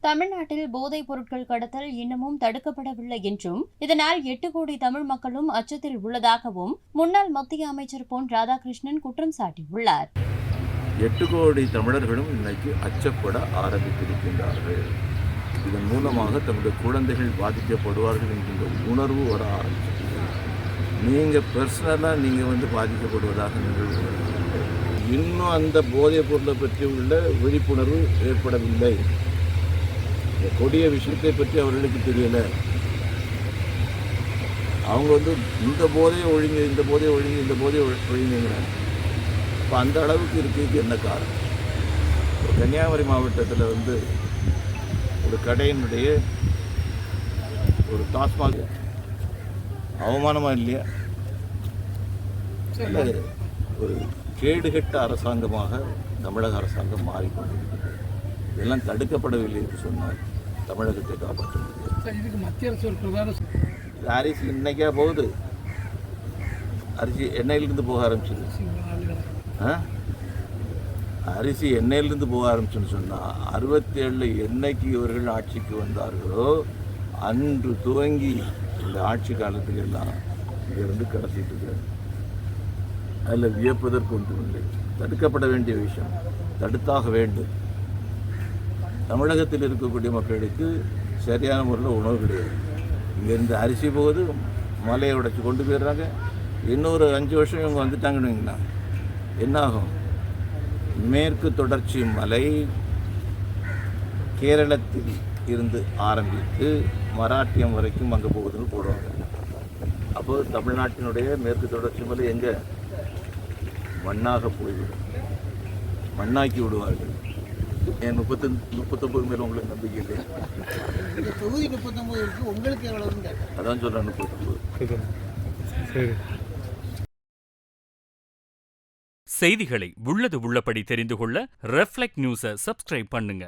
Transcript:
தமிழ்நாட்டில் போதைப் பொருட்கள் கடத்தல் இன்னமும் தடுக்கப்படவில்லை என்றும் இதனால் 8 கோடி தமிழ் மக்களும் அச்சத்தில் உள்ளதாகவும் முன்னாள் மத்திய அமைச்சர் பொன் ராதாகிருஷ்ணன் குற்றம் சாட்டியுள்ளார். 8 கோடி தமிழர்களும் இன்னைக்கு அச்சப்பட ஆரம்பித்திருக்கின்றார்கள். இதன் மூலமாக தங்களுடைய குழந்தைகள் பாதிக்கப்படுவார்கள் என்கின்ற உணர்வு வர ஆரம்பிச்சிருக்கு. நீங்கள் பர்சனலாக நீங்கள் பாதிக்கப்படுவதாக நீங்கள் இன்னும் அந்த போதைப் பொருளை பற்றி உள்ள விழிப்புணர்வு ஏற்படவில்லை. இந்த கொடிய விஷயத்தை பற்றி அவர்களுக்கு தெரியலை. அவங்க இந்த போதையை ஒழிங்க, இந்த போதையை ஒழிங்க, இந்த போதையை ஒழிங்கிறாங்க. இப்போ அந்த அளவுக்கு இருக்கிறதுக்கு என்ன காரணம்? கன்னியாகுமரி மாவட்டத்தில் ஒரு கடையினுடைய ஒரு டாஸ்மாக் அவமானமாக இல்லையா? ஒரு கேடுகட்ட அரசாங்கமாக தமிழக அரசாங்கம் மாறிக்கொண்டிருக்கிறது. இதெல்லாம் தடுக்கப்படவில்லை என்று சொன்னால் தமிழகத்தை காப்பாற்ற முடியாது. இதுக்கு மத்திய அரசு ஒரு பிரதான அரிசி இன்னைக்கா போகுது. அரிசி எண்ணெயிலிருந்து போக ஆரம்பிச்சது. அரிசி எண்ணெயிலிருந்து போக ஆரம்பிச்சுன்னு சொன்னால் 67 என்னைக்கு இவர்கள் ஆட்சிக்கு வந்தார்களோ அன்று துவங்கி இந்த ஆட்சி காலத்தில் எல்லாம் இங்கே கிடச்சிட்டு இருக்காரு. அதில் வியப்பதற்கு ஒன்றுமில்லை. தடுக்கப்பட வேண்டிய விஷயம், தடுத்தாக வேண்டும். தமிழகத்தில் இருக்கக்கூடிய மக்களுக்கு சரியான முறையில் உணவு கிடையாது. இங்கேருந்து அரிசி போகுது, மலையை உடைச்சி கொண்டு போயிடுறாங்க. இன்னொரு 5 வருஷம் இவங்க வந்துட்டாங்கன்னு வைங்களா, என்னாகும்? மேற்கு தொடர்ச்சி மலை கேரளத்தில் இருந்து ஆரம்பித்து மராட்டியம் வரைக்கும் அங்கே போகுதுன்னு போடுவாங்க. அப்போது தமிழ்நாட்டினுடைய மேற்கு தொடர்ச்சி மலை எங்கே? மண்ணாக போய்விடும், மண்ணாக்கி விடுவார்கள். என் 39 மேலே உங்களுக்கு நம்பிக்கை இல்லையா? தொகுதி 39 இருக்கு, உங்களுக்கு எவ்வளவு? அதான் சொல்கிறேன், 39. செய்திகளை உள்ளது உள்ளபடி தெரிந்து கொள்ள ரெஃப்ளெக்ட் நியூஸை சப்ஸ்கிரைப் பண்ணுங்க.